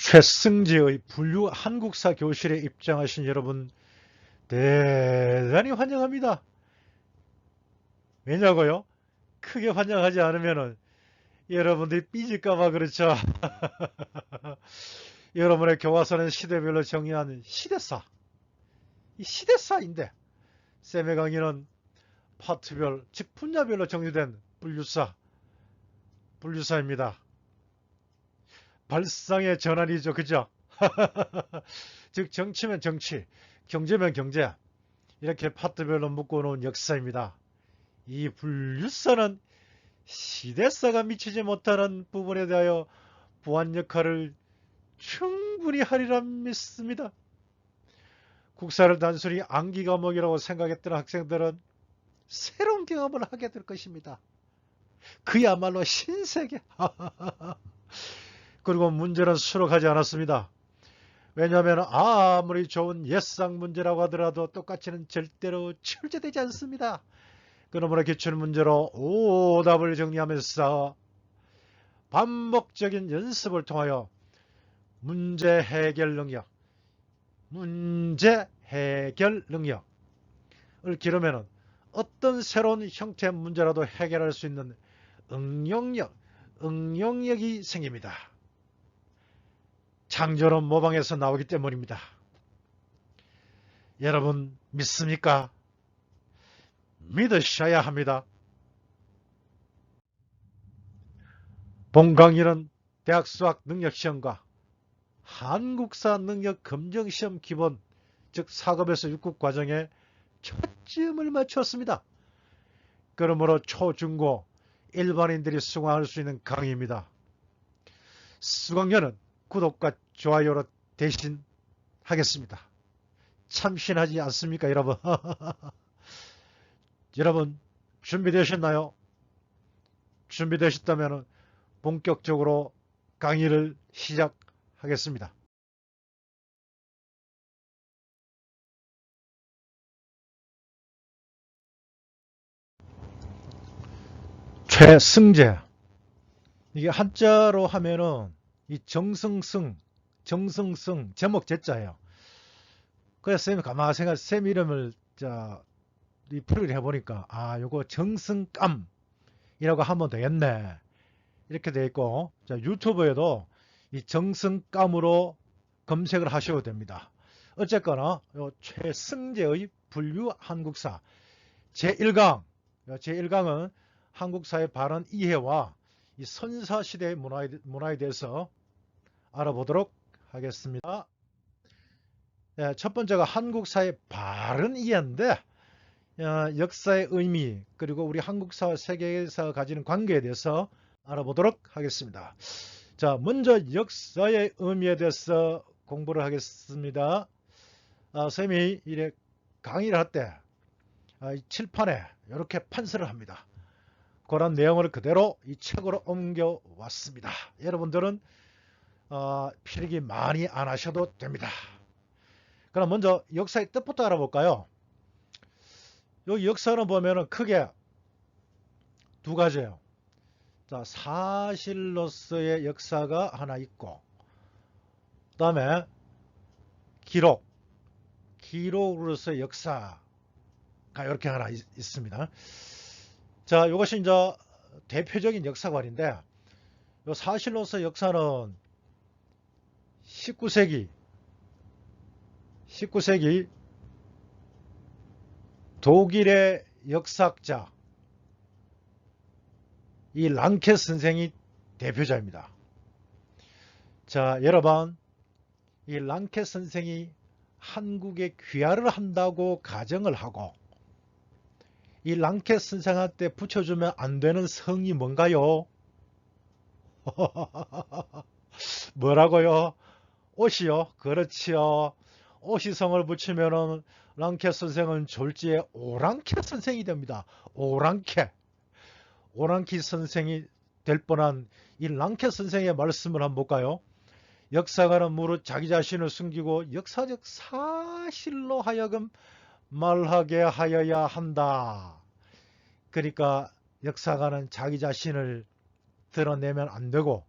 최승재의 분류 한국사 교실에 입장하신 여러분 대단히 환영합니다. 왜냐고요? 크게 환영하지 않으면 여러분들이 삐질까봐 그렇죠. 여러분의 교과서는 시대별로 정의한 시대사, 이 시대사인데 쌤의 강의는 파트별, 즉 분야별로 정리된 분류사입니다. 발상의 전환이죠, 그죠? 즉 정치면 정치, 경제면 경제, 이렇게 파트별로 묶어놓은 역사입니다. 이 분류사는 시대사가 미치지 못하는 부분에 대하여 보완 역할을 충분히 하리라 믿습니다. 국사를 단순히 암기 과목이라고 생각했던 학생들은 새로운 경험을 하게 될 것입니다. 그야말로 신세계. 그리고 문제는 수록하지 않았습니다. 왜냐하면 아무리 좋은 옛상 문제라고 하더라도 똑같이는 절대로 출제되지 않습니다. 그러므로 기출문제로 오답을 정리하면서 반복적인 연습을 통하여 문제 해결 능력을 기르면 어떤 새로운 형태의 문제라도 해결할 수 있는 응용력이 생깁니다. 창조는 모방에서 나오기 때문입니다. 여러분 믿습니까? 믿으셔야 합니다. 본 강의는 대학 수학 능력시험과 한국사 능력 검정시험 기본, 즉 4급에서 6급 과정에 초점을 맞추었습니다. 그러므로 초, 중, 고 일반인들이 수강할 수 있는 강의입니다. 수강료는 구독과 좋아요로 대신 하겠습니다. 참신하지 않습니까, 여러분? 여러분 준비되셨나요? 준비되셨다면 본격적으로 강의를 시작하겠습니다. 최승재, 이게 한자로 하면은 이 정승승 제목 제자예요. 그래서 쌤이 가만히 생각, 쌤 이름을 리플을 해보니까 요거 정승감이라고 하면 되겠네, 이렇게 돼 있고, 유튜브에도 이 정승감으로 검색을 하셔도 됩니다. 어쨌거나 요 최승재의 분류 한국사 제1강은 한국사의 바른 이해와 이 선사시대의 문화에 대해서 알아보도록 하겠습니다. 첫 번째가 한국사의 바른 이해인데, 역사의 의미 그리고 우리 한국사와 세계사가 가지는 관계에 대해서 알아보도록 하겠습니다. 자, 먼저 역사의 의미에 대해서 공부를 하겠습니다. 선생님이 이래 강의를 할 때 칠판에 이렇게 판서를 합니다. 그런 내용을 그대로 이 책으로 옮겨 왔습니다. 여러분들은 필기 많이 안 하셔도 됩니다. 그럼 먼저 역사의 뜻부터 알아볼까요? 여기 역사는 보면은 크게 두 가지예요. 자, 사실로서의 역사가 하나 있고, 그 다음에 기록으로서의 역사가 이렇게 하나 있습니다. 자, 이것이 이제 대표적인 역사관인데, 이 사실로서 역사는 19세기 독일의 역사학자 이 랑케 선생이 대표자입니다. 자, 여러분, 이 랑케 선생이 한국에 귀화를 한다고 가정을 하고, 이 랑케 선생한테 붙여주면 안 되는 성이 뭔가요? 뭐라고요? 옷이요? 그렇지요. 옷이성을 붙이면은 랑케 선생은 졸지에 오랑캐 선생이 됩니다. 오랑캐 선생이 될 뻔한 이 랑케 선생의 말씀을 한번 볼까요? 역사가는 무릇 자기 자신을 숨기고 역사적 사실로 하여금 말하게 하여야 한다. 그러니까 역사가는 자기 자신을 드러내면 안 되고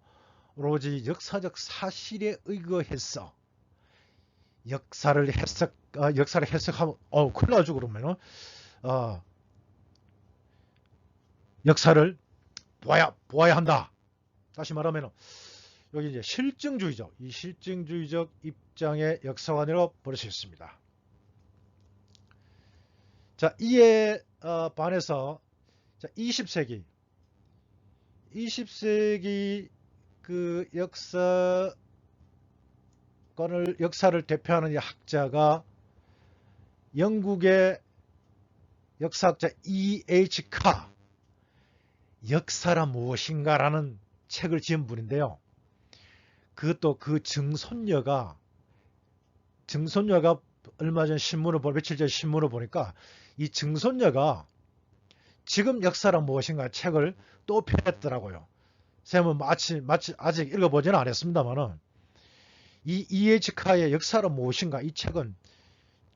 오로지 역사적 사실에 의거해서 역사를 해석하면 큰일 나죠. 그러면은 역사를 보아야 한다. 다시 말하면 여기 이제 실증주의죠. 이 실증주의적 입장의 역사관으로 볼 수 있습니다. 자, 이에 반해서 20세기 그 역사를 대표하는 이 학자가 영국의 역사학자 E.H. 카 역사란 무엇인가라는 책을 지은 분인데요. 그것도 그 증손녀가 얼마 전 며칠 전 신문을 보니까 이 증손녀가 지금 역사란 무엇인가 책을 또 펴냈더라고요. 쌤은 아직 읽어보지는 않았습니다만은 이 E.H. 카의 역사란 무엇인가 이 책은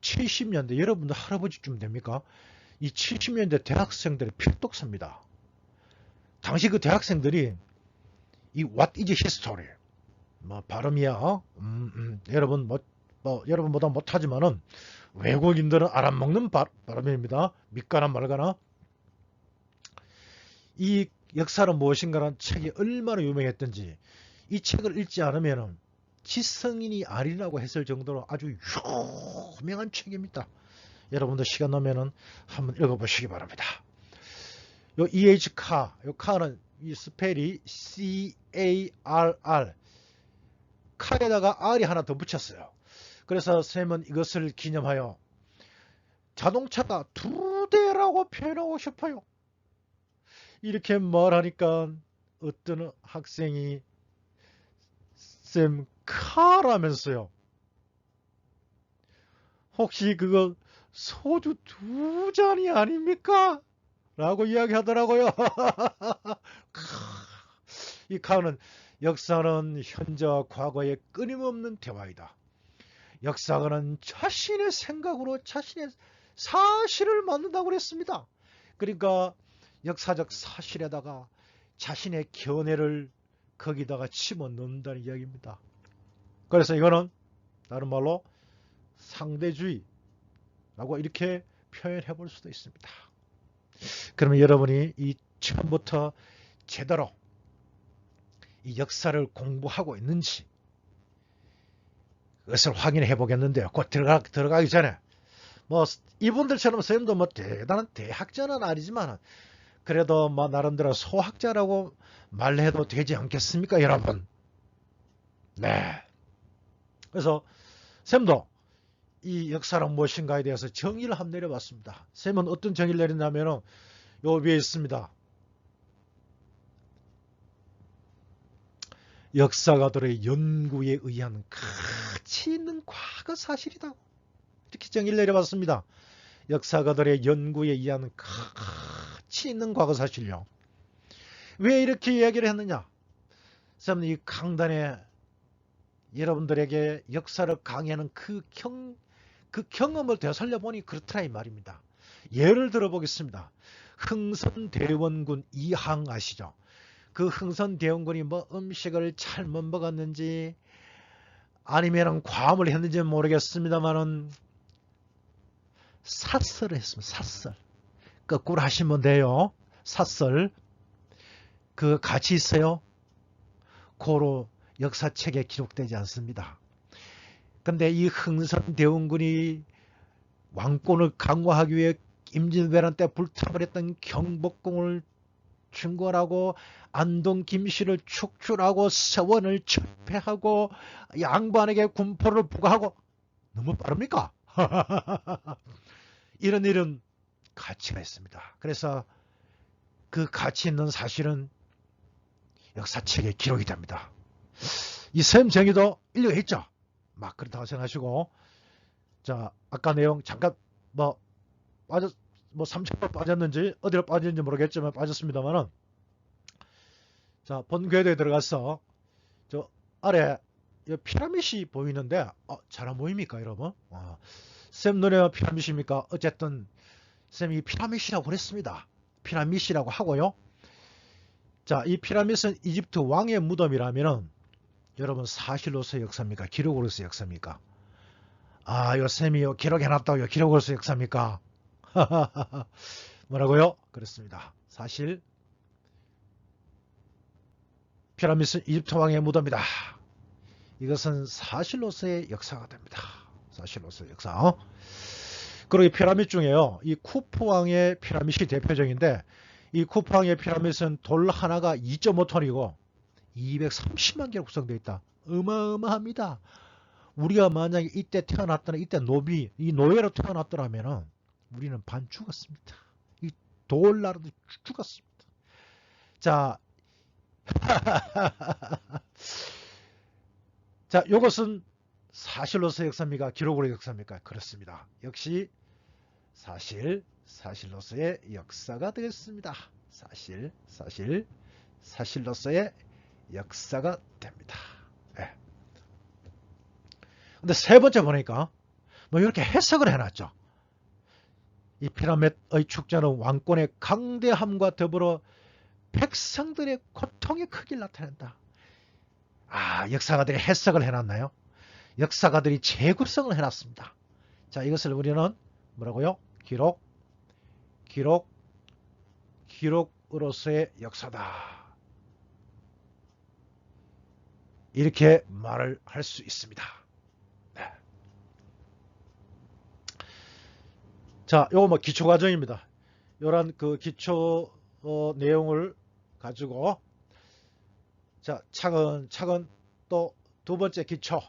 70년대 여러분들 할아버지쯤 됩니까? 이 70년대 대학생들의 필독서입니다. 당시 그 대학생들이 이 What is history? 발음이야. 여러분 여러분보다 못하지만은 외국인들은 알아먹는 발음입니다. 믿거나 말거나. 이 역사는 무엇인가라는 책이 얼마나 유명했던지 이 책을 읽지 않으면은 지성인이 아니라고 했을 정도로 아주 유명한 책입니다. 여러분들 시간 나면은 한번 읽어보시기 바랍니다. 요 E.H. 카, 요 카는 이 스펠이 C-A-R-R 카에다가 R이 하나 더 붙였어요. 그래서 쌤은 이것을 기념하여 자동차가 2대라고 표현하고 싶어요. 이렇게 말하니까 어떤 학생이 쌤 카라면서요. 혹시 그거 소주 2잔이 아닙니까? 라고 이야기하더라고요. 이 카는 역사는 현재와 과거의 끊임없는 대화이다. 역사가는 자신의 생각으로 자신의 사실을 만든다고 그랬습니다. 그러니까 역사적 사실에다가 자신의 견해를 거기다가 집어넣는다는 이야기입니다. 그래서 이거는 다른 말로 상대주의라고 이렇게 표현해 볼 수도 있습니다. 그러면 여러분이 이 처음부터 제대로 이 역사를 공부하고 있는지 그것을 확인해 보겠는데요. 곧 들어가기 전에 이분들처럼 선생님도 대단한 대학자는 아니지만 그래도 나름대로 소학자라고 말해도 되지 않겠습니까, 여러분? 네. 그래서 쌤도 이 역사란 무엇인가에 대해서 정의를 한번 내려봤습니다. 쌤은 어떤 정의를 내렸냐면 요 위에 있습니다. 역사가들의 연구에 의한 가치 있는 과거 사실이다. 이렇게 정의를 내려봤습니다. 역사가들의 연구에 의한 가치 있는 과거 사실요. 왜 이렇게 이야기를 했느냐? 쌤은 이 강단에 여러분들에게 역사를 강의하는 그 경험을 되살려보니 그렇더라 이 말입니다. 예를 들어보겠습니다. 흥선대원군 이항 아시죠? 그 흥선대원군이 음식을 잘못 먹었는지 아니면 과음을 했는지 모르겠습니다만은 삿설을 했습니다. 삿설. 거꾸로 하시면 돼요. 삿설. 그 같이 있어요. 고로 역사책에 기록되지 않습니다. 근데 이 흥선대원군이 왕권을 강화하기 위해 임진왜란 때 불타버렸던 경복궁을 충궐하고 안동 김씨를 축출하고 서원을 철폐하고 양반에게 군포를 부과하고 너무 빠릅니까? 이런 가치가 있습니다. 그래서 그 가치 있는 사실은 역사책에 기록이 됩니다. 이 셈 정의도 인류했죠. 막 그렇다고 생각하시고 자 아까 내용 잠깐 3차로 빠졌는지 어디로 빠졌는지 모르겠지만 빠졌습니다만은 자 본 궤도에 들어가서 저 아래 피라밋이 보이는데 잘 안 보입니까 여러분? 쌤 눈에 피라밋입니까? 어쨌든 쌤이 피라밋이라고 그랬습니다. 피라밋이라고 하고요. 자, 이 피라미드는 이집트 왕의 무덤이라면은 여러분 사실로서의 역사입니까? 기록으로서의 역사입니까? 아, 요 쌤이 요 기록해놨다고요. 기록으로서의 역사입니까? 뭐라고요? 그렇습니다. 사실 피라미드는 이집트 왕의 무덤이다. 이것은 사실로서의 역사가 됩니다. 사실로서의 역사. 그리고 이 피라미드 중에요. 이 쿠프 왕의 피라미드이 대표적인데 이 쿠프 왕의 피라미드는 돌 하나가 2.5톤이고 230만 개로 구성되어 있다. 어마어마합니다. 우리가 만약에 이때 태어났더라, 이때 이 노예로 태어났더라면 우리는 반 죽었습니다. 이 돌나라도 죽었습니다. 자, 자, 이것은 사실로서의 역사입니까? 기록으로의 역사입니까? 그렇습니다. 역시 사실로서의 역사가 되겠습니다. 사실로서의 역사가 됩니다. 네. 근데 세 번째 보니까 뭐 이렇게 해석을 해놨죠. 이 피라미드의 축제는 왕권의 강대함과 더불어 백성들의 고통의 크기를 나타낸다. 아, 역사가들이 해석을 해놨나요? 역사가들이 재구성을 해놨습니다. 자, 이것을 우리는 뭐라고요? 기록으로서의 역사다. 이렇게 말을 할 수 있습니다. 네. 자, 요거 뭐 기초 과정입니다. 요런 그 기초 내용을 가지고 자, 차근차근 또 두 번째 기초로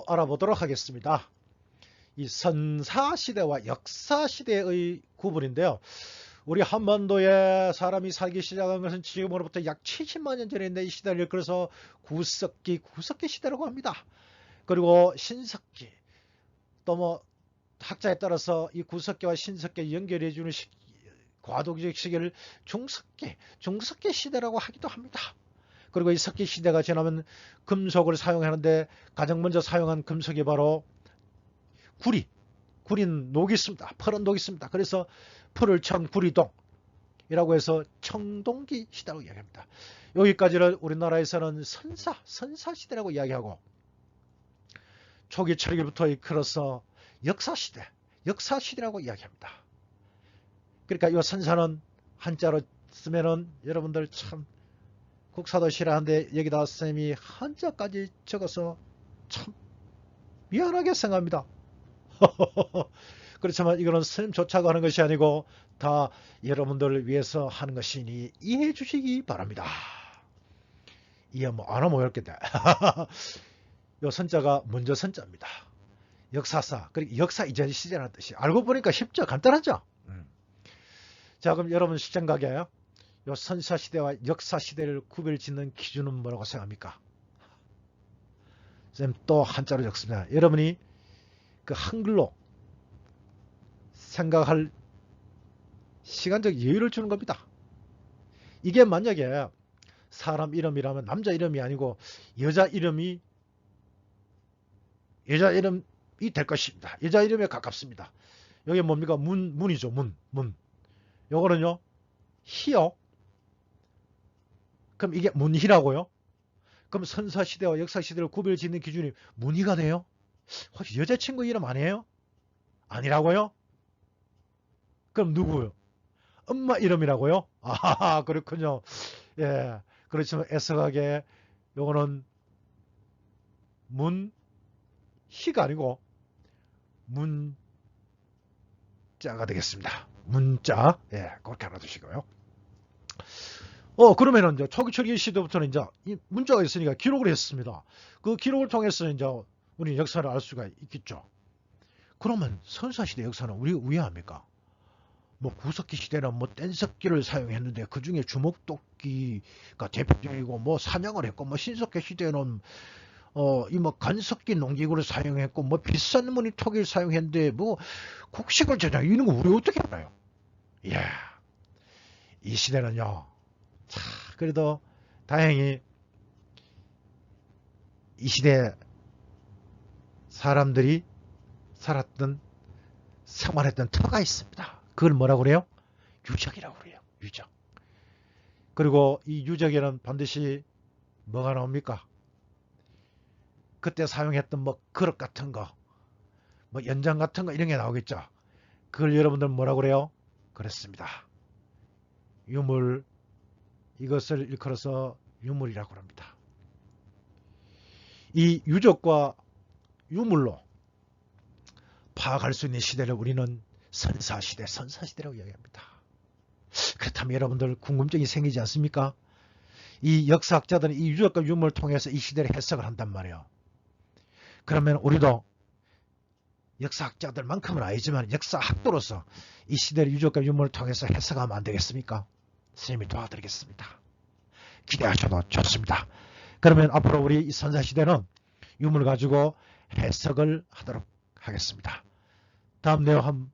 알아보도록 하겠습니다. 이 선사시대와 역사시대의 구분인데요. 우리 한반도에 사람이 살기 시작한 것은 지금으로부터 약 70만 년 전인데 이 시대를 일컬어서 구석기 시대라고 합니다. 그리고 신석기, 또 뭐 학자에 따라서 이 구석기와 신석기 연결해주는 과도기적 시기를 중석기 시대라고 하기도 합니다. 그리고 이 석기 시대가 지나면 금속을 사용하는데 가장 먼저 사용한 금속이 바로 구린 녹이 있습니다. 펄은 녹이 있습니다. 그래서 펄을 구리동이라고 해서 청동기 시대라고 이야기합니다. 여기까지를 우리나라에서는 선사시대라고 이야기하고 초기 철기부터 이끌어서 역사시대라고 이야기합니다. 그러니까 이 선사는 한자로 쓰면은 여러분들 참 국사도 싫어하는데 여기다 쌤이 한자까지 적어서 참 미안하게 생각합니다. 그렇지만 이거는 쌤 조차가 하는 것이 아니고 다 여러분들을 위해서 하는 것이니 이해해 주시기 바랍니다. 이해 뭐 안 하면 어렵겠다. 요 선자가 먼저 선자입니다. 역사사, 그리고 역사 이전 시제라는 뜻이. 알고 보니까 쉽죠? 간단하죠? 자, 그럼 여러분 시청각에 요 선사시대와 역사시대를 구별 짓는 기준은 뭐라고 생각합니까? 쌤 또 한자로 적습니다. 여러분이 그 한글로 생각할 시간적 여유를 주는 겁니다. 이게 만약에 사람 이름이라면 남자 이름이 아니고 여자 이름이 될 것입니다. 여자 이름에 가깝습니다. 여기 뭡니까? 문이죠. 문. 요거는요. 희요. 그럼 이게 문희라고요? 그럼 선사시대와 역사시대를 구별 짓는 기준이 문희가 돼요? 혹시 여자친구 이름 아니에요? 아니라고요? 그럼 누구요? 엄마 이름이라고요? 아, 그렇군요. 예. 그렇지만 애석하게 요거는 문희가 아니고 문자가 되겠습니다. 문자. 예, 그렇게 알아두시고요. 그러면은 이제 초기 철기 시대부터는 이제 이 문자가 있으니까 기록을 했습니다. 그 기록을 통해서 이제 우리 역사를 알 수가 있겠죠. 그러면 선사시대 역사는 우리가 우회합니까? 뭐 구석기 시대는 뭐 뗀석기를 사용했는데 그 중에 주먹도끼가 대표적이고 뭐 사냥을 했고 뭐 신석기 시대는 이 뭐 간석기 농기구를 사용했고 뭐 비싼 모니터기를 사용했는데 뭐 곡식을 저장 이런 거 우리 어떻게 알아요? 이야, 이 시대는요. 자, 그래도 다행히 이 시대 사람들이 살았던 생활했던 터가 있습니다. 그걸 뭐라고 그래요? 유적이라고 그래요. 유적. 그리고 이 유적에는 반드시 뭐가 나옵니까? 그때 사용했던 뭐 그릇 같은 거, 뭐 연장 같은 거 이런 게 나오겠죠. 그걸 여러분들 뭐라고 그래요? 그렇습니다. 유물, 이것을 일컬어서 유물이라고 합니다. 이 유적과 유물로 파악할 수 있는 시대를 우리는 선사시대라고 이야기합니다. 그렇다면 여러분들 궁금증이 생기지 않습니까? 이 역사학자들은 이 유적과 유물을 통해서 이 시대를 해석을 한단 말이에요. 그러면 우리도 역사학자들만큼은 아니지만 역사학도로서 이 시대의 유적과 유물을 통해서 해석하면 안 되겠습니까? 선생님이 도와드리겠습니다. 기대하셔도 좋습니다. 그러면 앞으로 우리 이 선사시대는 유물 가지고 해석을 하도록 하겠습니다. 다음 내용 한번